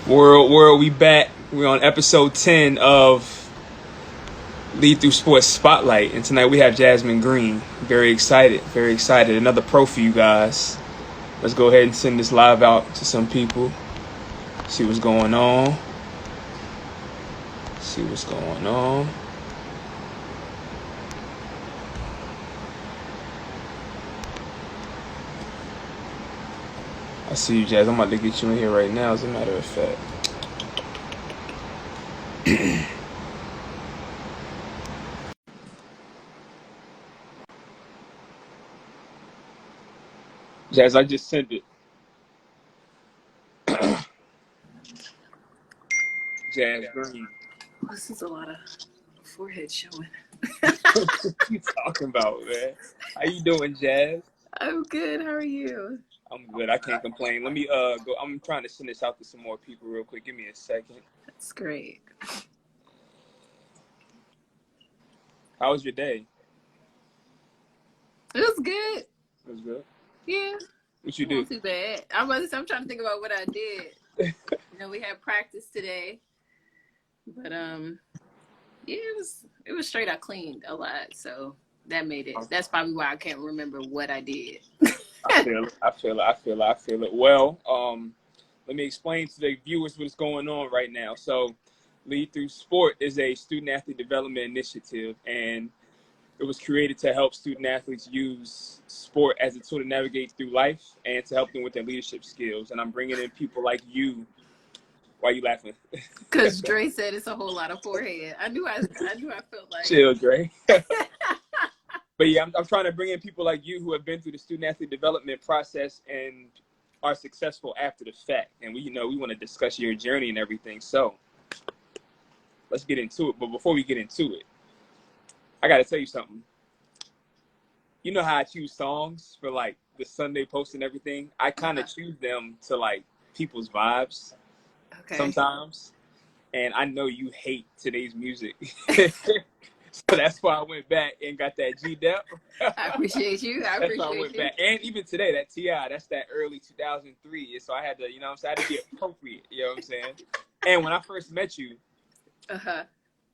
World, we back. We're on episode 10 of Lead Through Sports Spotlight. And tonight we have Jasmine Greene. Very excited, very excited. Another pro for you guys. Let's go ahead and send this live out to some people. See what's going on. See what's going on. I see you, Jazz. I'm about to get you in here right now, as a matter of fact. Jazz, I just sent it. Jazz Green. This is a lot of forehead showing. What you talking about, man? How you doing, Jazz? I'm good. How are you? I'm good. I can't complain. Let me go. I'm trying to send this out to some more people real quick. Give me a second. That's great. How was your day? It was good. It was good. Yeah. What you do? Not too bad. I'm trying to think about what I did. We had practice today, but yeah, it was straight. I cleaned a lot, so that made it. That's probably why I can't remember what I did. I feel it. Well, let me explain to the viewers what's going on right now. So, Lead Through Sport is a student athlete development initiative, and it was created to help student athletes use sport as a tool to navigate through life and to help them with their leadership skills. And I'm bringing in people like you. Why are you laughing? Because Dre said it's a whole lot of forehead. I knew I felt like. Chill, Dre. But yeah, I'm trying to bring in people like you who have been through the student athlete development process and are successful after the fact. And we want to discuss your journey and everything. So let's get into it. But before we get into it, I got to tell you something. You know how I choose songs for like the Sunday post and everything? I kind of choose them to like people's vibes sometimes. And I know you hate today's music. So that's why I went back and got that G-Dep. I appreciate you. That's why I went back. And even today, that T.I., that's that early 2003. So I had to, I had to be appropriate. You know what I'm saying? And when I first met you,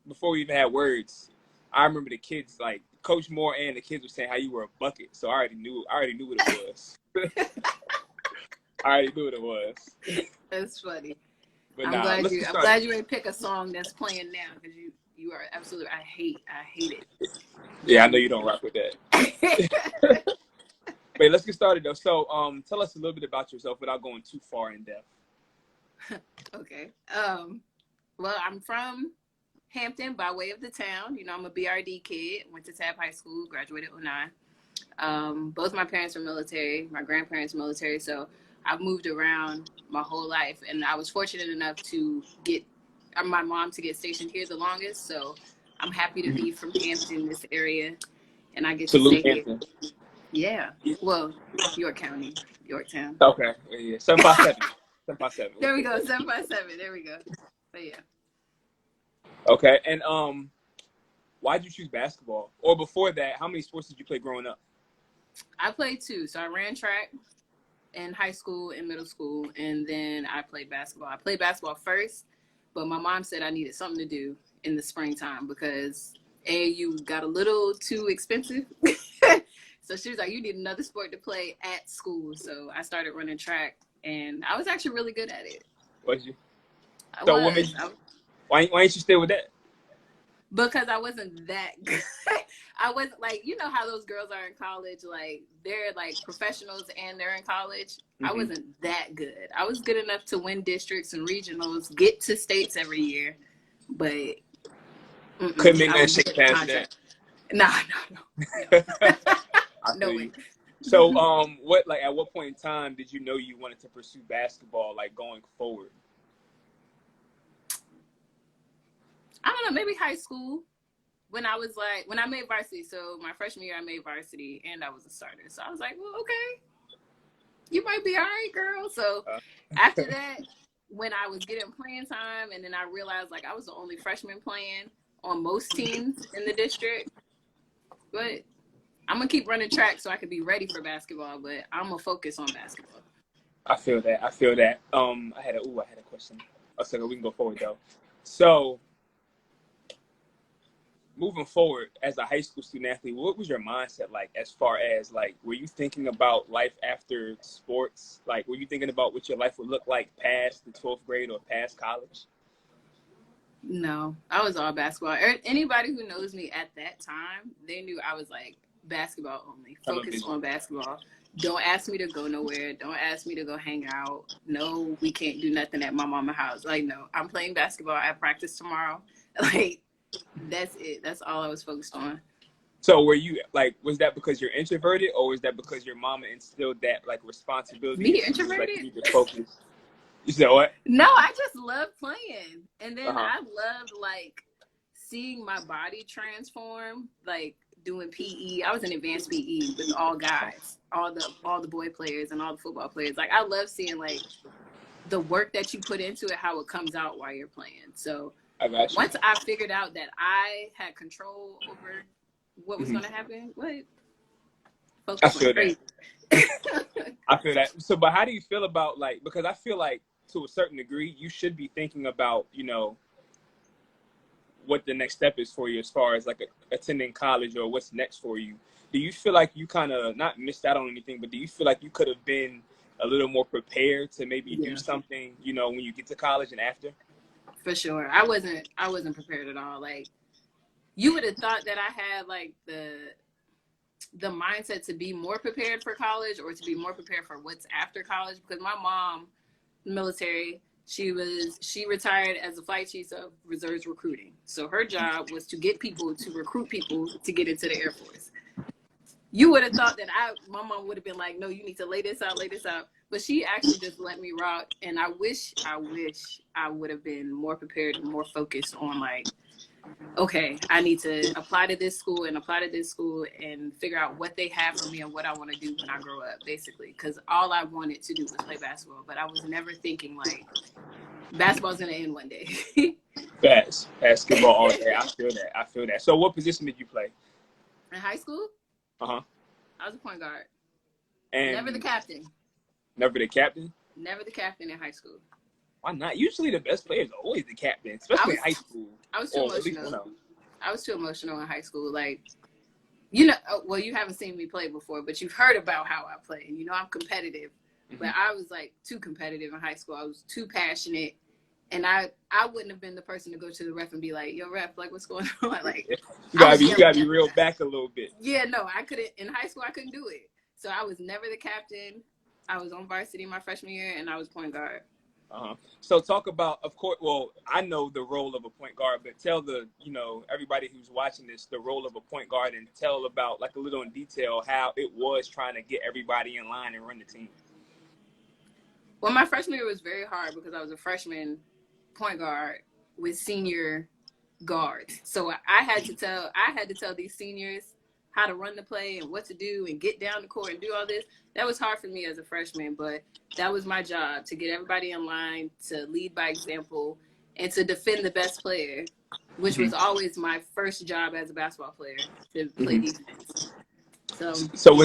before we even had words, I remember the kids, like Coach Moore and the kids were saying how you were a bucket. So I already knew what it was. I already knew what it was. That's funny. But I'm glad you ain't pick a song that's playing now, because you are absolutely. I hate it. Yeah, I know you don't rock with that. Wait, let's get started though. So, tell us a little bit about yourself without going too far in depth. Okay. Well, I'm from Hampton by way of the town. I'm a BRD kid. Went to Tab High School. Graduated '09. Both my parents were military. My grandparents were military. So I've moved around my whole life, and I was fortunate enough to get my mom to get stationed here the longest. So I'm happy to be from Hampton, this area, and I get to stay here. Yeah. Well, York County, Yorktown. Okay. Yeah. 757. 757. There we go. 757. There we go. But yeah. Okay. And why did you choose basketball? Or before that, how many sports did you play growing up? I played two. So I ran track in high school and middle school, and then I played basketball. I played basketball first, but my mom said I needed something to do in the springtime because AAU got a little too expensive. So she was like, you need another sport to play at school. So I started running track, and I was actually really good at it. Was you? Why didn't you stay with that? Because I wasn't that good. I wasn't like, how those girls are in college, like they're like professionals and they're in college. Mm-hmm. I wasn't that good. I was good enough to win districts and regionals, get to states every year, but couldn't make that shit past that. No. No way. So, at what point in time did you know you wanted to pursue basketball, like going forward? I don't know, maybe high school. When I made varsity, so my freshman year I made varsity and I was a starter. So I was like, well, okay, you might be all right, girl. So after that, when I was getting playing time, and then I realized like I was the only freshman playing on most teams in the district. But I'm gonna keep running track so I can be ready for basketball, but I'm gonna focus on basketball. I feel that. I had a question. a second. We can go forward though. So moving forward as a high school student athlete, what was your mindset like as far as like, were you thinking about life after sports? Like, were you thinking about what your life would look like past the 12th grade or past college? No, I was all basketball. Anybody who knows me at that time, they knew I was like basketball only, focused on basketball. Don't ask me to go nowhere. Don't ask me to go hang out. No, we can't do nothing at my mama's house. Like, no, I'm playing basketball. I have practice tomorrow. Like, that's it. That's all I was focused on. So were you like, was that because you're introverted, or was that because your mama instilled that like responsibility? Me introverted? Like, you need to focus. You said what? No, I just love playing. And then Uh-huh. I loved like seeing my body transform, like doing PE. I was in advanced PE with all guys, all the boy players and all the football players. Like, I love seeing like the work that you put into it, how it comes out while you're playing. So once I figured out that I had control over what was going to happen, I feel that. I feel that. So, but how do you feel about like, because I feel like to a certain degree, you should be thinking about, you know, what the next step is for you as far as like attending college or what's next for you. Do you feel like you kind of not missed out on anything, but do you feel like you could have been a little more prepared to maybe do something, you know, when you get to college and after? For sure. I wasn't prepared at all. Like, you would have thought that I had like the mindset to be more prepared for college or to be more prepared for what's after college, because my mom, military, she retired as a flight chief of reserves recruiting. So her job was to get people to recruit people to get into the Air Force. You would have thought that my mom would have been like, no, you need to lay this out. But she actually just let me rock. And I wish I would have been more prepared and more focused on like, okay, I need to apply to this school and figure out what they have for me and what I want to do when I grow up, basically. Because all I wanted to do was play basketball, but I was never thinking like basketball's going to end one day. Basketball all day. I feel that. So what position did you play? In high school? Uh-huh. I was a point guard. And never the captain. Never the captain? Never the captain in high school. Why not? Usually the best players are always the captain, especially in high school. I was too emotional. I was too emotional in high school. Like, you know, well, you haven't seen me play before, but you've heard about how I play. And you know, I'm competitive. But I was like too competitive in high school. I was too passionate. And I wouldn't have been the person to go to the ref and be like, yo, ref, like, what's going on? Like, you gotta be reeled back a little bit. Yeah, no, I couldn't. In high school, I couldn't do it. So I was never the captain. I was on varsity my freshman year, and I was point guard. So talk about, of course, well, I know the role of a point guard, but tell everybody who's watching this, the role of a point guard, and tell about like a little in detail how it was trying to get everybody in line and run the team. Well, my freshman year was very hard because I was a freshman point guard with senior guards. So I had to tell these seniors how to run the play and what to do and get down the court and do all this. That was hard for me as a freshman, but that was my job, to get everybody in line, to lead by example, and to defend the best player, which was always my first job as a basketball player, to play defense. So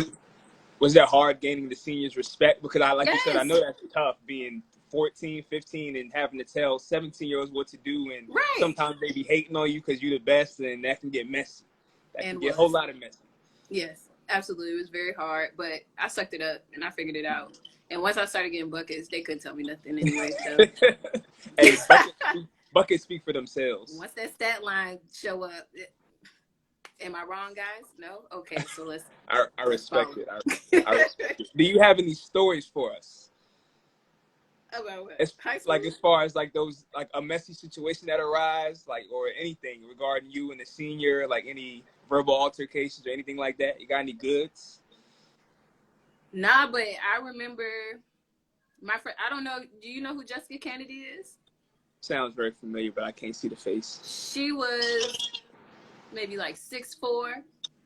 was that hard gaining the seniors' respect? Because you said, I know that's tough being 14, 15 and having to tell 17-year-olds what to do, and sometimes they be hating on you because you're the best, and that can get messy. That can get a whole lot of messy. Yes, absolutely. It was very hard, but I sucked it up and I figured it out. And once I started getting buckets, they couldn't tell me nothing anyway. So. Hey, buckets speak for themselves. Once that stat line show up, am I wrong, guys? No? Okay, so let's. I respect it. I respect it. Do you have any stories for us? About what? Like as far as like those, like a messy situation that arise, like, or anything regarding you and the senior, like any verbal altercations or anything like that? You got any goods? Nah, but I remember my friend. I don't know. Do you know who Jessica Kennedy is? Sounds very familiar, but I can't see the face. She was maybe like 6'4",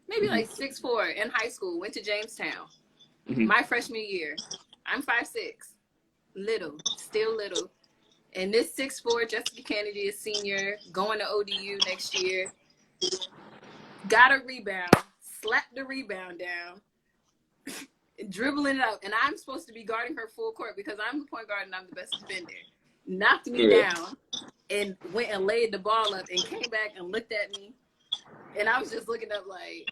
like 6'4" in high school. Went to Jamestown. My freshman year. I'm 5'6". Still little. And this 6'4", Jessica Kennedy is senior, going to ODU next year. Got a rebound, slapped the rebound down, dribbling it up. And I'm supposed to be guarding her full court because I'm the point guard and I'm the best defender. knocked me down, and went and laid the ball up and came back and looked at me. And I was just looking up like,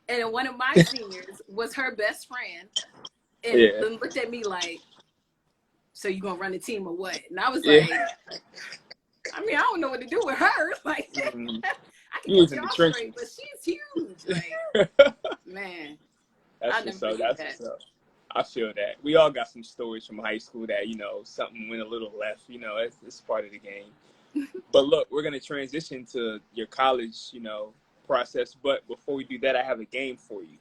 and one of my seniors was her best friend and then looked at me like, so you gonna run the team or what? And I was like, I mean, I don't know what to do with her. Like, I can get y'all straight, but she's huge. Like, man. That's what's up. That's what's up. I feel that. We all got some stories from high school that, you know, something went a little left. You know, it's part of the game. But look, we're going to transition to your college, you know, process. But before we do that, I have a game for you.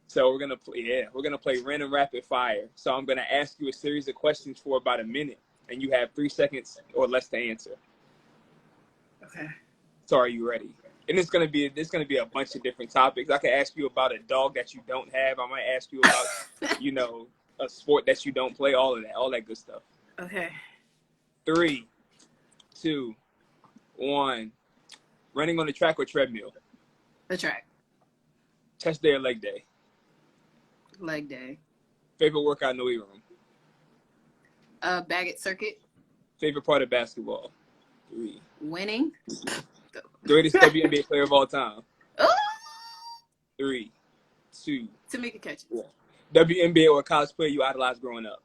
So we're going to play random rapid fire. So I'm going to ask you a series of questions for about a minute, and you have 3 seconds or less to answer. Okay. So are you ready? And it's gonna be a bunch of different topics. I can ask you about a dog that you don't have. I might ask you about, you know, a sport that you don't play. All that good stuff. Okay. 3, 2, 1. Running on the track or treadmill? The track. Chest day or leg day? Leg day. Favorite workout in the weight room? Baggett circuit. Favorite part of basketball? 3. Winning. Greatest WNBA player of all time? Ooh! 3, 2. Tamika Catchings. 1. WNBA or college player you idolized growing up?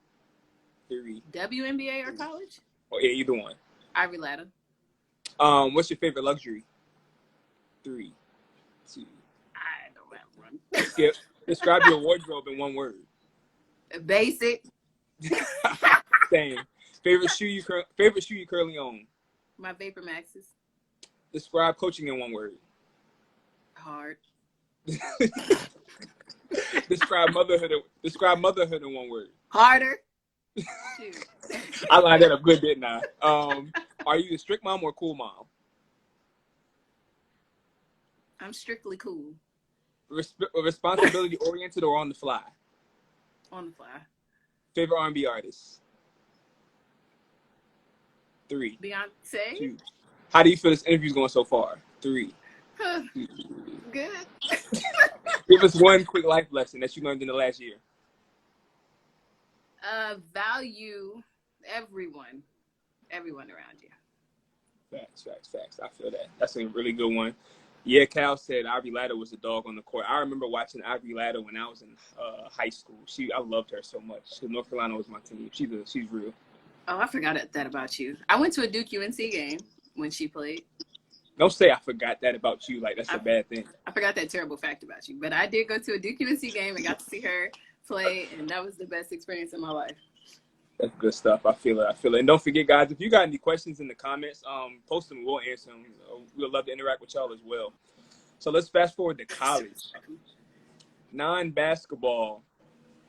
3. WNBA or college? Oh yeah, either one. Ivy Ladder. What's your favorite luxury? 3, 2. I don't have one. Skip. Describe your wardrobe in one word. Basic. Same. Favorite shoe you currently own? My Vapor Maxes. Describe coaching in one word. Hard. Describe motherhood in one word. Harder. I lined that up good, didn't I? Are you a strict mom or cool mom? I'm strictly cool. Responsibility oriented or on the fly? On the fly. Favorite R&B artist? 3. Beyonce. 2. How do you feel this interview's going so far? 3. Good. Give us one quick life lesson that you learned in the last year. Value everyone around you. Facts. I feel that. That's a really good one. Yeah, Cal said Ivy Ladder was a dog on the court. I remember watching Ivy Ladder when I was in high school. I loved her so much. North Carolina was my team. She's real. Oh, I forgot that about you. I went to a Duke UNC game when she played. Don't say I forgot that about you. Like, that's a bad thing. I forgot that terrible fact about you. But I did go to a Duke UNC game and got to see her play, and that was the best experience in my life. That's good stuff. I feel it. And don't forget, guys, if you got any questions in the comments, post them. We'll answer them. We'd love to interact with y'all as well. So let's fast forward to college. Non-basketball,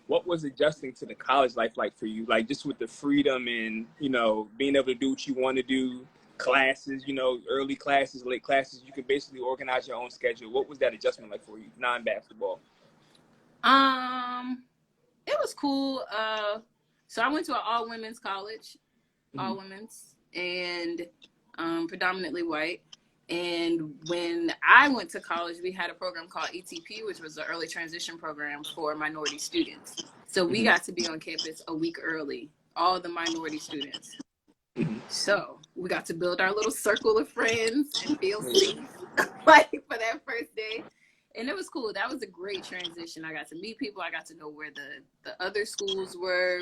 what was adjusting to the college life like for you? Like, just with the freedom and, you know, being able to do what you want to do, classes, you know, early classes, late classes, you can basically organize your own schedule. What was that adjustment like for you, non-basketball? It was cool. So I went to an all-women's college, all women's, and predominantly white. And when I went to college, we had a program called ETP, which was the early transition program for minority students. So we got to be on campus a week early, all the minority students. So we got to build our little circle of friends and feel safe like for that first day. And it was cool. That was a great transition. I got to meet people. I got to know where the other schools were.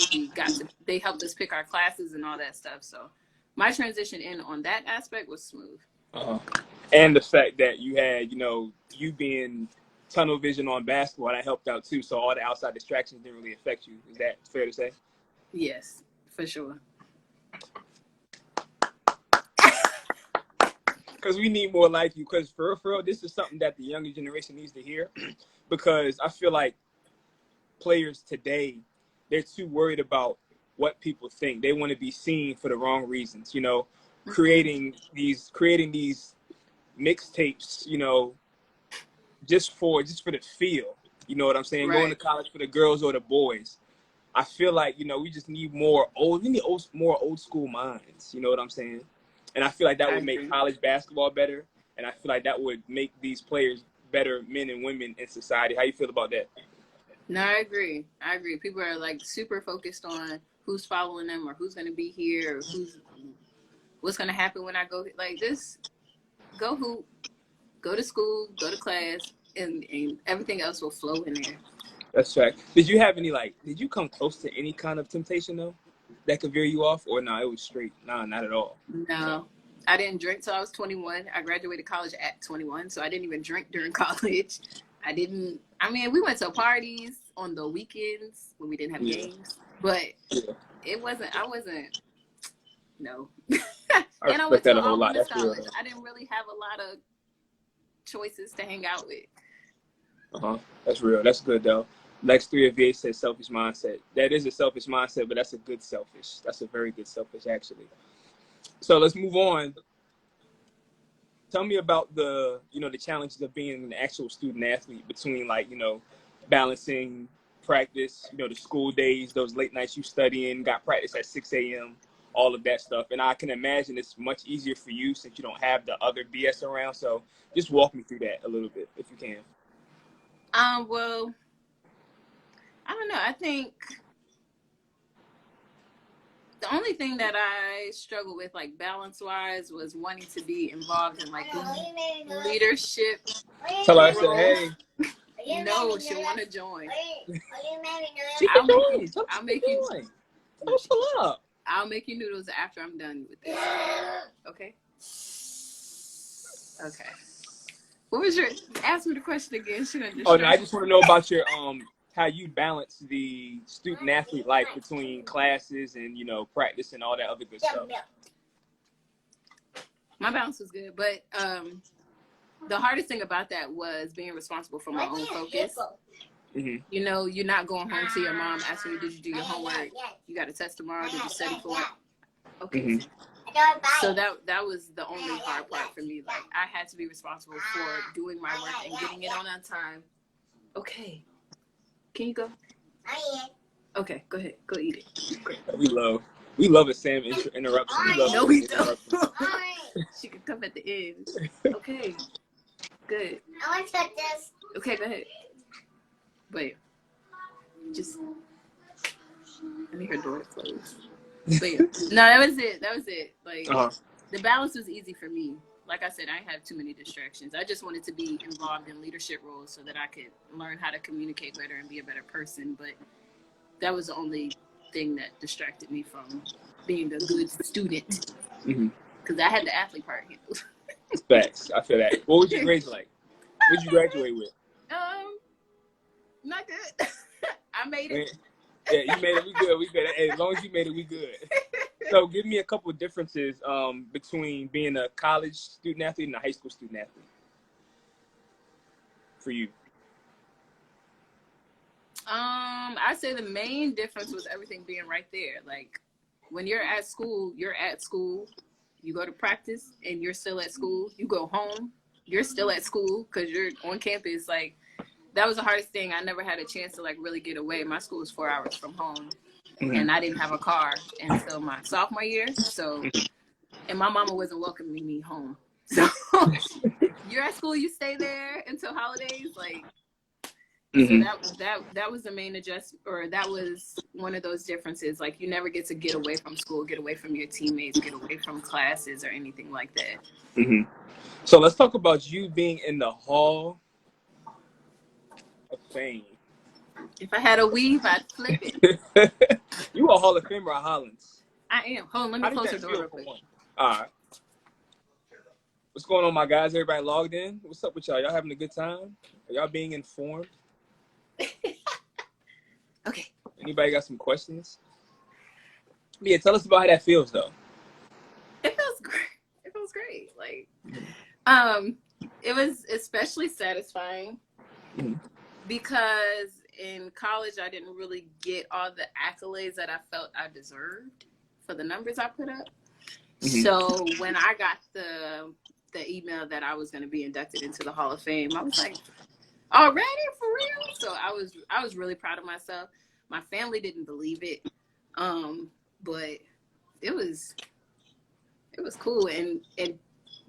They helped us pick our classes and all that stuff. So my transition in on that aspect was smooth. And the fact that you had, you know, you being tunnel vision on basketball, that helped out too. So all the outside distractions didn't really affect you. Is that fair to say? Yes, for sure. Because we need more like you. Because for real, this is something that the younger generation needs to hear. Because I feel like players today, they're too worried about what people think. They want to be seen for the wrong reasons. You know, creating these mixtapes. You know, just for the feel. You know what I'm saying? Right. Going to college for the girls or the boys. I feel like, you know, we just need more old school minds. You know what I'm saying? And I feel like that would make college basketball better. And I feel like that would make these players better men and women in society. How you feel about that? No, I agree. People are like super focused on who's following them or who's going to be here or what's going to happen when I go. Like, this, go hoop, go to school, go to class, and everything else will flow in there. That's right. Did you have any, like, did you come close to any kind of temptation, though, that could veer you off? Or no, it was straight? Nah, not at all. No. I didn't drink till I was 21. I graduated college at 21, so I didn't even drink during college. We went to parties on the weekends when we didn't have games, but I wasn't, no. And I went to a women's college. I didn't really have a lot of choices to hang out with. That's real. That's good, though. Lex 3 of 8 says selfish mindset. That is a selfish mindset, but that's a good selfish. That's a very good selfish, actually. So let's move on. Tell me about the challenges of being an actual student athlete, between, like, balancing practice, the school days, those late nights you studying, got practice at 6 a.m., all of that stuff. And I can imagine it's much easier for you since you don't have the other BS around. So just walk me through that a little bit, if you can. Well, I don't know. I think the only thing that I struggled with, like, balance-wise, was wanting to be involved in, like, leadership. Tell her I said, hey. No, she'll want to join. I'll make you. Pull up. I'll make you noodles after I'm done with this. Okay. Okay. What was ask me the question again. Oh no, I just want to know about your how you balance the student athlete life between classes and practice and all that other good stuff. My balance was good, but the hardest thing about that was being responsible for my own focus. Mm-hmm. You're not going home to your mom asking you, did you do your homework? You got a test tomorrow. Did you study for it? Okay. Mm-hmm. So that was the only hard part for me. Like, I had to be responsible for doing my work and getting it on time. Okay. Can you go? Okay, go ahead. Go eat it. We love a Sam interruption. No, we don't. She could come at the end. Okay. Good. I want to touch this. Okay, go ahead. Wait. Just I need her door to close. But yeah. No, that was it. Like, the balance was easy for me. Like I said, I had too many distractions. I just wanted to be involved in leadership roles so that I could learn how to communicate better and be a better person. But that was the only thing that distracted me from being a good student. Because I had the athlete part handled. Facts. I feel that. What was your grades like? What did you graduate with? Not good. I made it. Yeah, you made it. We good. As long as you made it, we good. So give me a couple of differences between being a college student athlete and a high school student athlete for you. I'd say the main difference was everything being right there. Like, when you're at school, you're at school. You go to practice and you're still at school. You go home, you're still at school because you're on campus. Like, that was the hardest thing. I never had a chance to, like, really get away. My school was 4 hours from home, and I didn't have a car until my sophomore year. So, and my mama wasn't welcoming me home. So, you're at school, you stay there until holidays. Like, so that was the main adjustment, or that was one of those differences. Like, you never get to get away from school, get away from your teammates, get away from classes or anything like that. So let's talk about you being in the Hall of Fame. If I had a weave, I'd flip it. You a Hall of Famer at Hollins. I am. Hold on, let me close the door real quick. All right. What's going on, my guys? Everybody logged in? What's up with y'all? Y'all having a good time? Are y'all being informed? Okay. Anybody got some questions? Yeah, tell us about how that feels, though. It feels great. It feels great. Like, it was especially satisfying because in college I didn't really get all the accolades that I felt I deserved for the numbers I put up. So when I got the email that I was going to be inducted into the Hall of Fame, I was like, already, for real? So I was really proud of myself. My family didn't believe it, but it was cool. And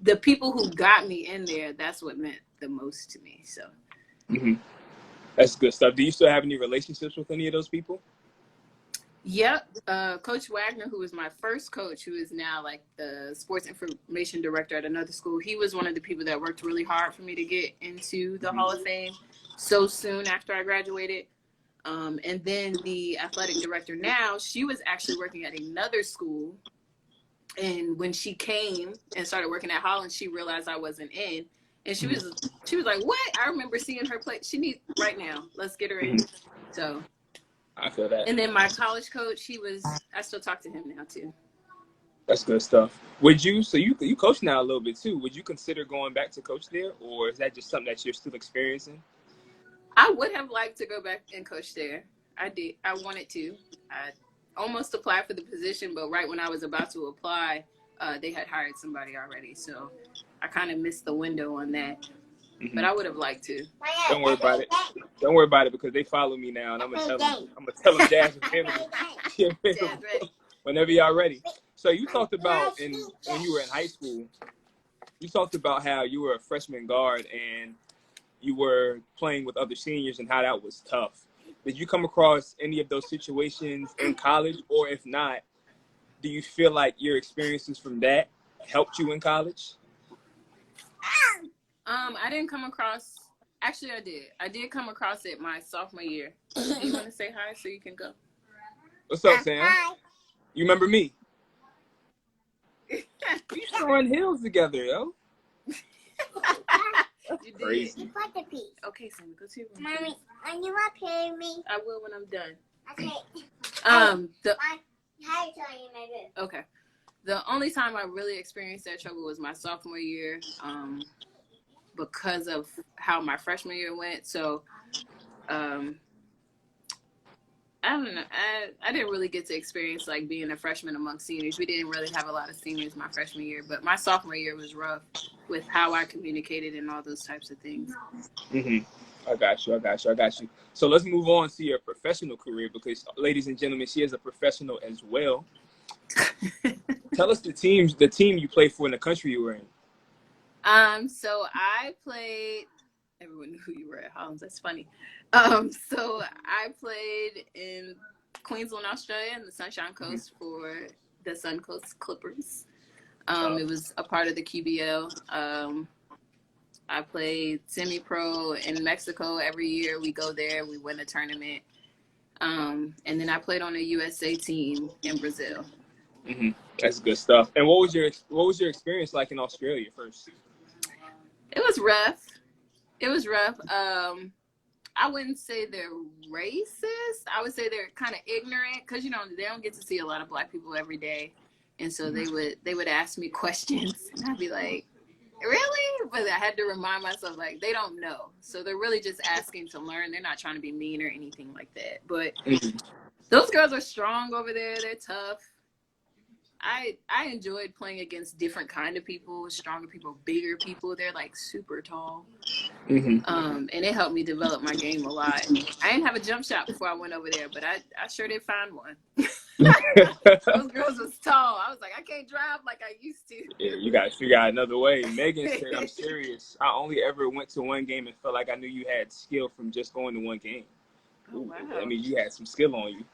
the people who got me in there, that's what meant the most to me. So that's good stuff. Do you still have any relationships with any of those people? Yep. Coach Wagner, who was my first coach, who is now like the sports information director at another school, he was one of the people that worked really hard for me to get into the Hall of Fame so soon after I graduated. And then the athletic director now, she was actually working at another school. And when she came and started working at Hollins, she realized I wasn't in. And she was like, what? I remember seeing her play. She needs right now. Let's get her in. So I feel that. And then my college coach, I still talk to him now too. That's good stuff. Would you, so you coach now a little bit too, would you consider going back to coach there, or is that just something that you're still experiencing? I would have liked to go back and coach there. I did. I wanted to. I almost applied for the position, but right when I was about to apply, they had hired somebody already. So I kind of missed the window on that. But I would have liked to. Don't worry about it. Don't worry about it, because they follow me now, and I'm gonna tell them Jasmine whenever y'all ready. So you talked about when you were in high school, you talked about how you were a freshman guard and you were playing with other seniors and how that was tough. Did you come across any of those situations in college, or if not, do you feel like your experiences from that helped you in college? I didn't come across. Actually, I did. I did come across it my sophomore year. Do you want to say hi so you can go? What's up, Sam? Hi. You remember me? We used to run hills together, yo. You did. Crazy. Okay, Sam, go to your room. Mommy, are you up here with me? I will when I'm done. Okay. Okay. The only time I really experienced that trouble was my sophomore year, because of how my freshman year went. So, I don't know. I didn't really get to experience like being a freshman among seniors. We didn't really have a lot of seniors my freshman year, but my sophomore year was rough with how I communicated and all those types of things. I got you. So let's move on to your professional career, because, ladies and gentlemen, she is a professional as well. Tell us the team you played for in the country you were in. So I played. Everyone knew who you were at Hollins. That's funny. So I played in Queensland, Australia, in the Sunshine Coast for the Sun Coast Clippers. It was a part of the QBL. I played semi-pro in Mexico every year. We go there, we win a tournament. And then I played on a USA team in Brazil. That's good stuff. And what was your experience like in Australia first? It was rough. I wouldn't say they're racist. I would say they're kind of ignorant, because they don't get to see a lot of Black people every day, and so they would ask me questions, and I'd be like, really? But I had to remind myself, like, they don't know, so they're really just asking to learn. They're not trying to be mean or anything like that. But those girls are strong over there. They're tough. I enjoyed playing against different kind of people, stronger people, bigger people. They're like super tall. And it helped me develop my game a lot. I didn't have a jump shot before I went over there, but I sure did find one. Those girls was tall. I was like, I can't drive like I used to. Yeah, you got to figure out another way. Megan said, I'm serious. I only ever went to one game and felt like I knew you had skill from just going to one game. Oh, wow. I mean, you had some skill on you.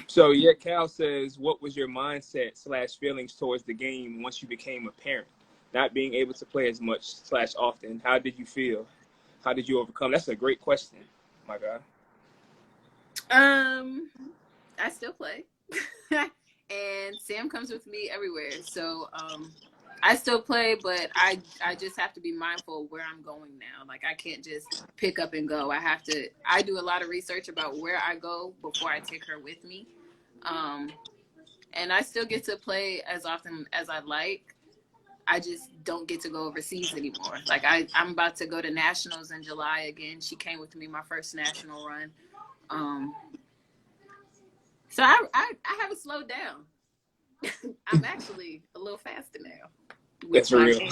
So, yeah, Cal says, what was your mindset / feelings towards the game once you became a parent? Not being able to play as much / often. How did you feel? How did you overcome? That's a great question. My God. I still play. And Sam comes with me everywhere. So I still play, but I just have to be mindful of where I'm going now. Like, I can't just pick up and go. I do a lot of research about where I go before I take her with me. And I still get to play as often as I like. I just don't get to go overseas anymore. Like, I'm about to go to nationals in July again. She came with me my first national run. So I haven't slowed down. I'm actually a little faster now. That's real.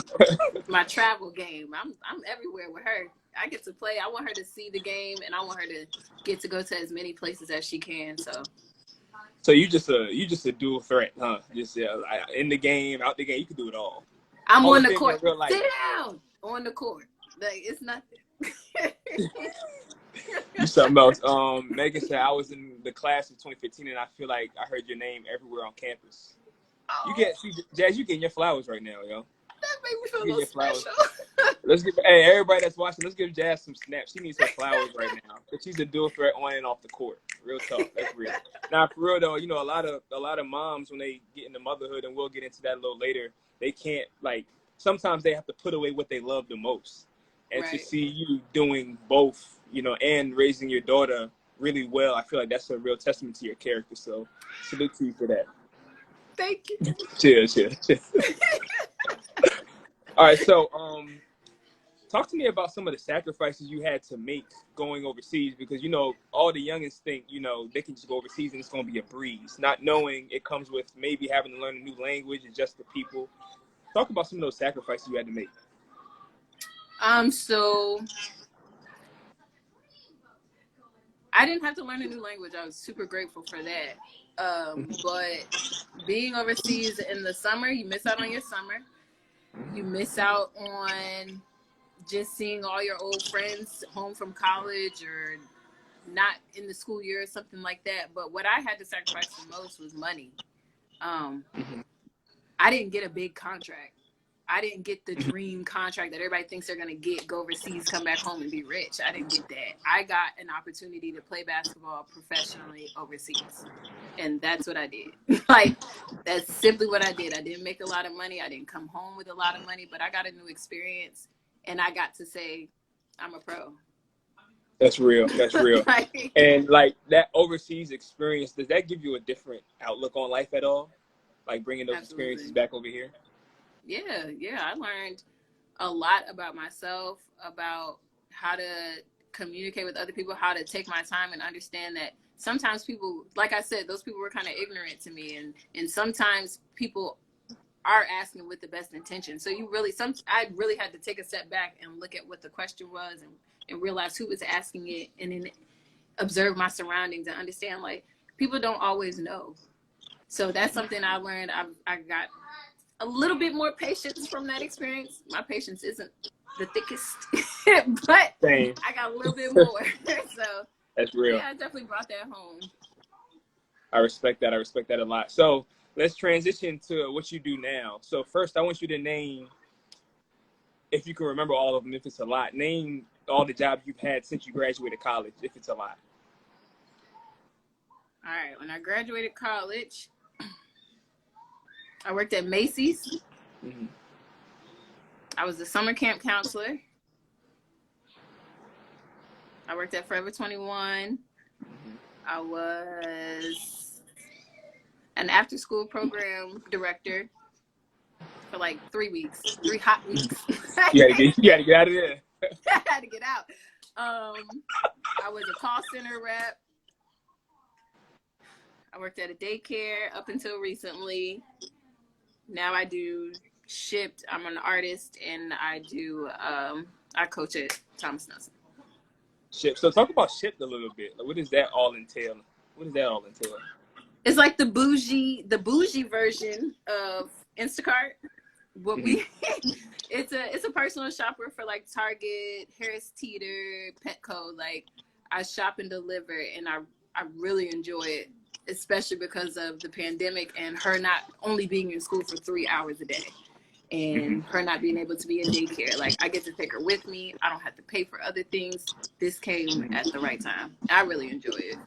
My travel game. I'm everywhere with her. I get to play. I want her to see the game, and I want her to get to go to as many places as she can. So you just a dual threat, huh? Just in the game, out the game, you can do it all. I'm on the court. Sit down on the court. Like, it's nothing. You something else. Megan said I was in the class of 2015, and I feel like I heard your name everywhere on campus. You get Jazz. You getting your flowers right now, yo. That made me feel a little special. Let's give everybody that's watching. Let's give Jazz some snaps. She needs her flowers right now. But she's a dual threat on and off the court. Real talk. That's real. Now, for real though, you know, a lot of moms when they get into motherhood, and we'll get into that a little later. They can't sometimes they have to put away what they love the most, and to see you doing both, you know, and raising your daughter really well, I feel like that's a real testament to your character. So, salute to you for that. Thank you. Cheers. All right, so talk to me about some of the sacrifices you had to make going overseas, because, you know, all the youngins think, you know, they can just go overseas and it's going to be a breeze, not knowing it comes with maybe having to learn a new language, adjust to people. Talk about some of those sacrifices you had to make. So I didn't have to learn a new language. I was super grateful for that. But being overseas in the summer, you miss out on your summer. You miss out on just seeing all your old friends home from college or not in the school year or something like that. But what I had to sacrifice the most was money. I didn't get a big contract. I didn't get the dream contract that everybody thinks they're going to get, go overseas, come back home and be rich. I didn't get that. I got an opportunity to play basketball professionally overseas. And that's what I did. That's simply what I did. I didn't make a lot of money. I didn't come home with a lot of money, but I got a new experience. And I got to say, I'm a pro. That's real. And that overseas experience, does that give you a different outlook on life at all? Like bringing those experiences back over here? Yeah. I learned a lot about myself, about how to communicate with other people, how to take my time and understand that sometimes people, like I said, those people were kind of ignorant to me. And sometimes people are asking with the best intention. So I really had to take a step back and look at what the question was and realize who was asking it, and then observe my surroundings and understand people don't always know. So that's something I learned. I got a little bit more patience from that experience. My patience isn't the thickest, but Same. I got a little bit more. So that's real. Yeah, I definitely brought that home. I respect that a lot. So let's transition to what you do now. So first, I want you to name, if you can remember all of them, if it's a lot, name all the jobs you've had since you graduated college, if it's a lot. All right. When I graduated college, I worked at Macy's. Mm-hmm. I was a summer camp counselor. I worked at Forever 21. Mm-hmm. I was an after-school program director for 3 weeks, 3 hot weeks. You had to get out of there. I had to get out. I was a call center rep. I worked at a daycare up until recently. Now I do Shipped. I'm an artist, and I coach at Thomas Nelson. Shipped. So talk about Shipped a little bit. What does that all entail? It's like the bougie version of Instacart. It's a personal shopper for Target, Harris Teeter, Petco. I shop and deliver, and I really enjoy it, especially because of the pandemic and her not only being in school for 3 hours a day and her not being able to be in daycare. I get to take her with me. I don't have to pay for other things. This came at the right time. I really enjoy it.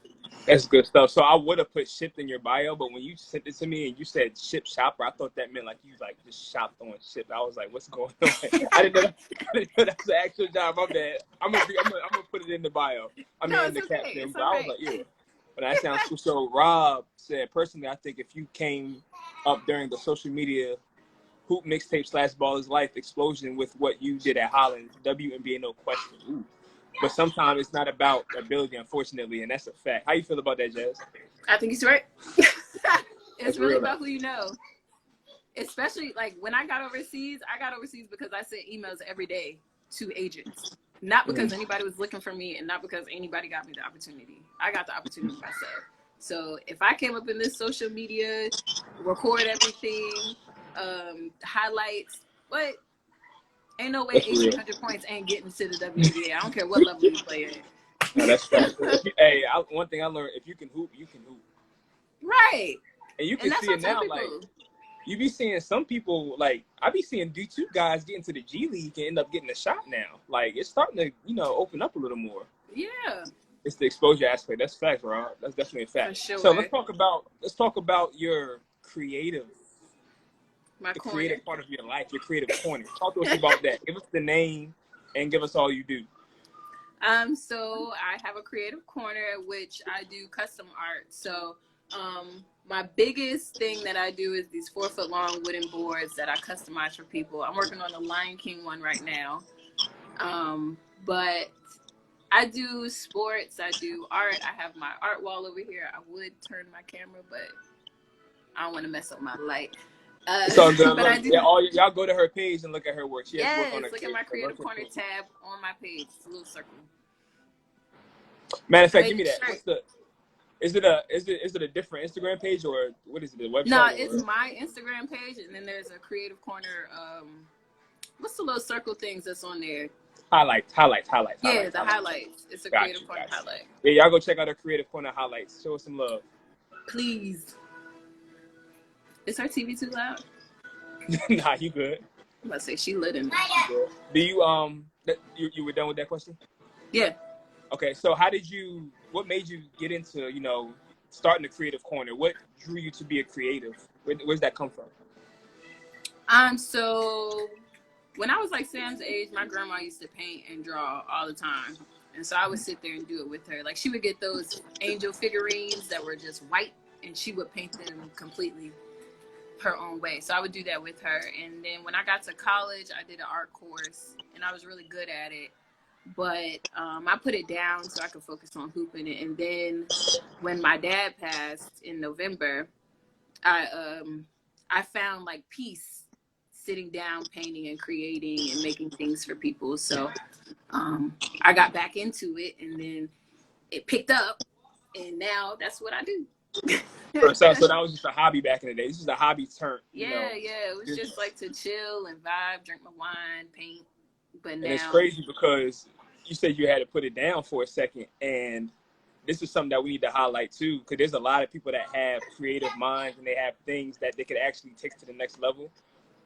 That's good stuff. So I would have put Shipped in your bio, but when you sent it to me and you said Shipped shopper, I thought that meant you just shopped on Shipped. I was like, what's going on? I didn't know that was the actual job. My bad. I'm gonna put it in the bio. In the caption. But I was like, yeah. But that sounds cool. So Rob said, personally, I think if you came up during the social media hoop mixtape / Ballers Life explosion with what you did at Hollins, WNBA, no question. Ooh. But sometimes it's not about ability, unfortunately, and that's a fact. How you feel about that, Jazz? I think he's right. It's really about who you know. Especially when I got overseas because I sent emails every day to agents. Not because anybody was looking for me and not because anybody got me the opportunity. I got the opportunity myself. So if I came up in this social media, record everything, highlights, what? Ain't no way 1,800 points ain't getting to the WNBA. I don't care what level you play at. No, that's fact. Hey, one thing I learned: if you can hoop, you can hoop. Right. And you And can that's see what it I tell now. people. Like you be seeing some people. Like I be seeing D2 guys get into the G League and end up getting a shot now. Like it's starting to, open up a little more. Yeah. It's the exposure aspect. That's fact, Ron. That's definitely a fact. For sure. So let's talk about your creative. My The corner. creative part of your life, your creative corner. Talk to us about that. Give us the name and give us all you do. So I have a creative corner, which I do custom art. So, my biggest thing that I do is these 4-foot long wooden boards that I customize for people. I'm working on the Lion King one right now. But I do sports, I do art. I have my art wall over here. I would turn my camera, but I don't want to mess up my light. So good. But Look, I do. y'all go to her page and look at her work. She has work on her. Look at my creative corner tab on my page. It's a little circle. Matter of fact, give me that. What's the? Is it a different Instagram page or what is it? The website? No, it's my Instagram page, and then there's a creative corner. What's the little circle things that's on there? Highlights. Yeah, the highlights. It's a creative corner highlight. Yeah, y'all go check out her creative corner highlights. Show us some love. Please. Is her TV too loud? Nah, you good. I'm about to say she lit in there. Do you you were done with that question? Yeah. Okay, so what made you get into, starting the creative corner? What drew you to be a creative? Where's that come from? So when I was like Sam's age, my grandma used to paint and draw all the time. And so I would sit there and do it with her. Like she would get those angel figurines that were just white and she would paint them completely her own way. So I would do that with her. And then when I got to college, I did an art course and I was really good at it. But I put it down so I could focus on hooping it. And then when my dad passed in November, I found like peace sitting down, painting and creating and making things for people. So I got back into it and then it picked up and now that's what I do. So that was just a hobby back in the day. This is a hobby turn. Yeah. It was just like to chill and vibe, drink my wine, paint. But now, and it's crazy because you said you had to put it down for a second, and this is something that we need to highlight too, because there's a lot of people that have creative minds and they have things that they could actually take to the next level.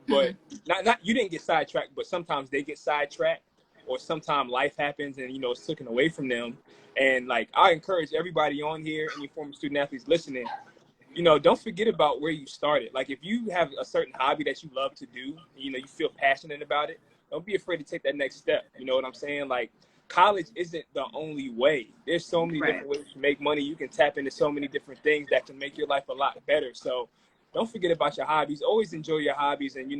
But not you didn't get sidetracked, but sometimes they get sidetracked, or sometimes life happens and it's taken away from them. And like I encourage everybody on here, any former student athletes listening, don't forget about where you started. Like if you have a certain hobby that you love to do, you feel passionate about it, don't be afraid to take that next step. You know what I'm saying? Like college isn't the only way. There's so many different ways to make money. You can tap into so many different things that can make your life a lot better. So don't forget about your hobbies. Always enjoy your hobbies and,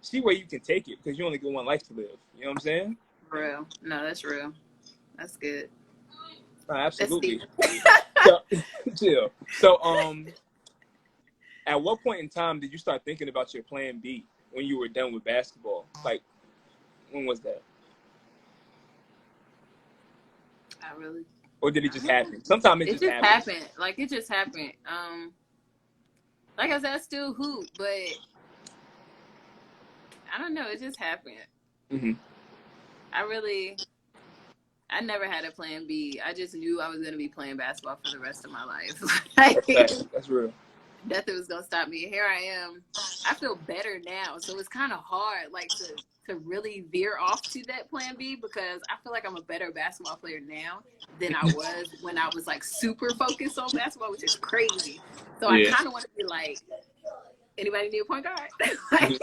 see where you can take it because you only get one life to live. You know what I'm saying? Real. No, that's real. That's good. Absolutely. Chill. So, at what point in time did you start thinking about your plan B when you were done with basketball? Like, when was that? Or did it just happen? Sometimes it just happened. Like it just happened. Like I said, I still hoop, but I don't know. It just happened. Mm-hmm. I never had a plan B. I just knew I was going to be playing basketball for the rest of my life. That's real. Nothing was going to stop me. Here I am. I feel better now. So it's kind of hard, like, to really veer off to that plan B because I feel like I'm a better basketball player now than I was when I was, like, super focused on basketball, which is crazy. So I kind of want to be like, anybody need a point guard? I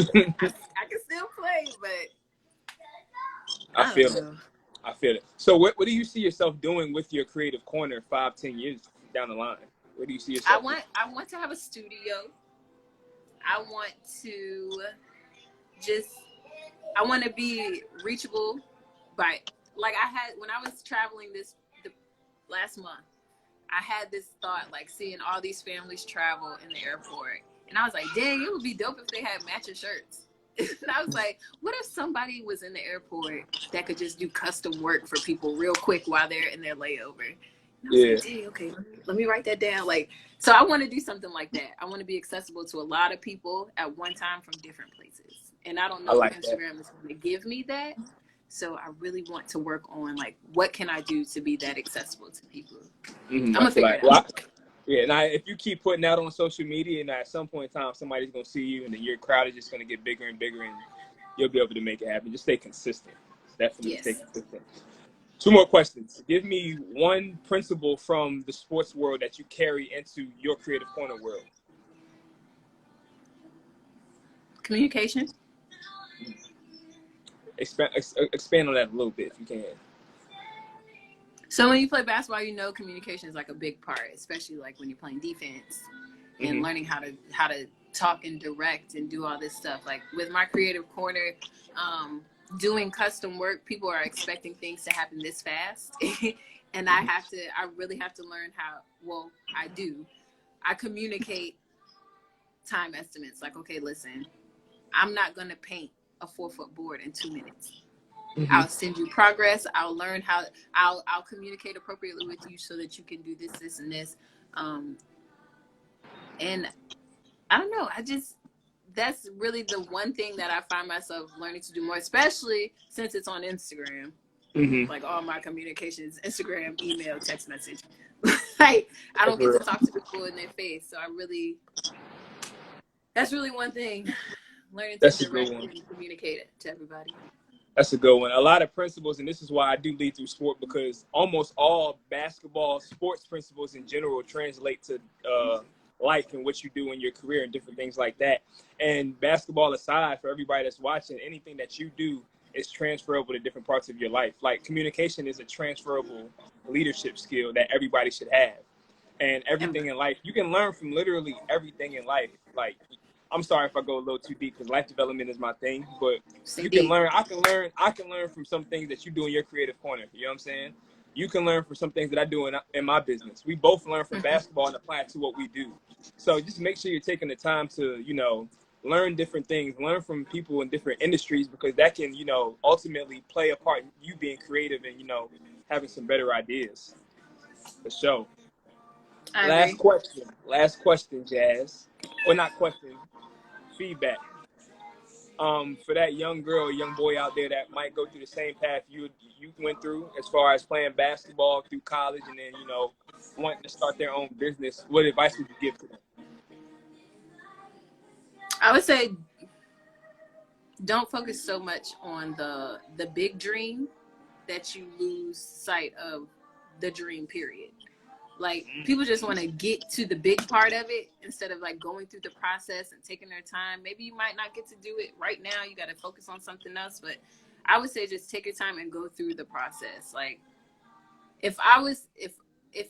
can still play, but I feel it. So what do you see yourself doing with your creative corner 5-10 years down the line? Where do you see yourself? I want to have a studio. I want to be reachable by, like when I was traveling the last month, I had this thought, like seeing all these families travel in the airport. And I was like, dang, it would be dope if they had matching shirts. And I was like, what if somebody was in the airport that could just do custom work for people real quick while they're in their layover? And I was like, dang, okay, let me write that down. Like, so I want to do something like that. I want to be accessible to a lot of people at one time from different places. And I don't know if Instagram is going to give me that. So I really want to work on like, what can I do to be that accessible to people? Mm-hmm. I'm gonna figure it out. Yeah, and if you keep putting out on social media, and at some point in time, somebody's gonna see you, and then your crowd is just gonna get bigger and bigger, and you'll be able to make it happen. Just stay consistent. Definitely stay consistent. 2 more questions. Give me one principle from the sports world that you carry into your creative corner world. Communication. Expand on that a little bit if you can. So when you play basketball, you know communication is like a big part, especially like when you're playing defense and learning how to talk and direct and do all this stuff. Like with my creative corner, doing custom work, people are expecting things to happen this fast. And I really have to learn I communicate time estimates. Like, okay, listen, I'm not going to paint a 4-foot board in 2 minutes. I'll send you progress. I'll learn how I'll communicate appropriately with you so that you can do this, and this. And I don't know. That's really the one thing that I find myself learning to do more, especially since it's on Instagram. Like all my communications, Instagram, email, text message. Like I don't get to talk to people in their face. So that's really one thing. Learning to direct and communicate it to everybody. That's a good one. A lot of principles, and this is why I do lead through sport, because almost all basketball sports principles in general translate to life and what you do in your career and different things like that. And basketball aside, for everybody that's watching, anything that you do is transferable to different parts of your life. Like communication is a transferable leadership skill that everybody should have. And everything in life, you can learn from literally everything in life. Like, I'm sorry if I go a little too deep because life development is my thing, but you can learn. I can learn from some things that you do in your creative corner. You know what I'm saying? You can learn from some things that I do in my business. We both learn from basketball and apply it to what we do. So just make sure you're taking the time to, learn different things, learn from people in different industries, because that can, ultimately play a part in you being creative and, having some better ideas. For sure. Last question, Jazz. Or not question. Feedback. For that young girl, young boy out there that might go through the same path you went through, as far as playing basketball through college and then wanting to start their own business, what advice would you give to them? I would say don't focus so much on the big dream that you lose sight of the dream period. Like people just want to get to the big part of it instead of like going through the process and taking their time. Maybe you might not get to do it right now. You got to focus on something else. But I would say just take your time and go through the process. Like if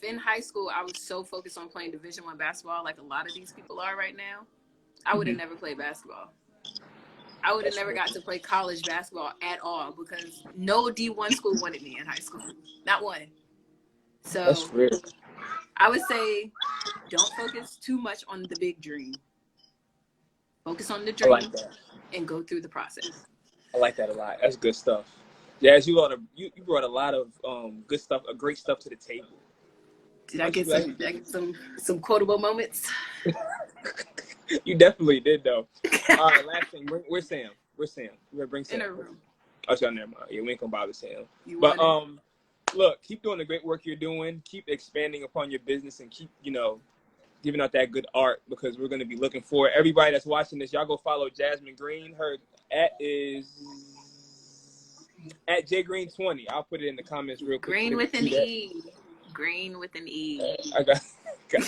in high school I was so focused on playing Division I basketball, like a lot of these people are right now, I would have never played basketball. I would have never got to play college basketball at all because no D1 school wanted me in high school. Not one. So that's real. I would say don't focus too much on the big dream. Focus on the dream and go through the process. I like that a lot. That's good stuff. Jazz, you brought a lot of good stuff, great stuff to the table. Did I get some quotable moments? You definitely did, though. All right, last thing. Where's Sam? We're gonna bring Sam. In her room. Oh, so never mind. Yeah, we ain't gonna bother Sam. But look, keep doing the great work you're doing. Keep expanding upon your business and keep, giving out that good art, because we're gonna be looking for it. Everybody that's watching this, y'all go follow Jasmine Greene. Her is at JGreene20. I'll put it in the comments real quick. Green with an E. Green with an E. I got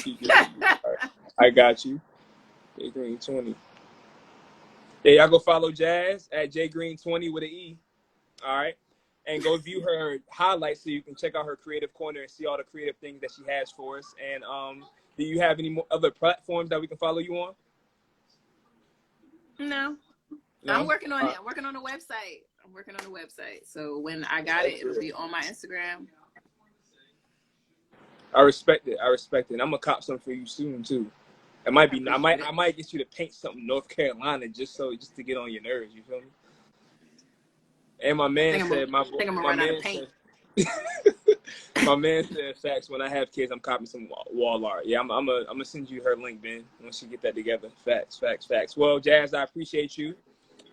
you. I got you. JGreene20. Yeah, y'all go follow Jazz at JGreene20 with an E. All right. And go view her highlights so you can check out her creative corner and see all the creative things that she has for us. And do you have any more other platforms that we can follow you on? No? I'm working on it. I'm working on a website. So when I got it, it'll be on my Instagram. I respect it. And I'm gonna cop something for you soon too. It might be. I might get you to paint something North Carolina just to get on your nerves. You feel me? And my man said, my man said, facts. When I have kids, I'm copying some wall art. Yeah, I'm gonna send you her link, Ben. Once you get that together. Facts. Well, Jazz, I appreciate you.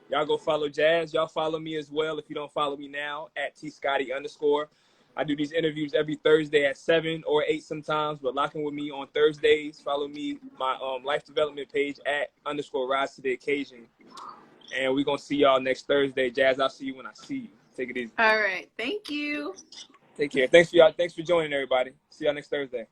Y'all go follow Jazz. Y'all follow me as well if you don't follow me now at @tscotty_. I do these interviews every Thursday at 7 or 8 sometimes, but lock in with me on Thursdays. Follow me, my life development page @_rise to the occasion. And we're going to see y'all next Thursday. Jazz, I'll see you when I see you. Take it easy. All right. Thank you. Take care. Thanks for y'all. Thanks for joining, everybody. See y'all next Thursday.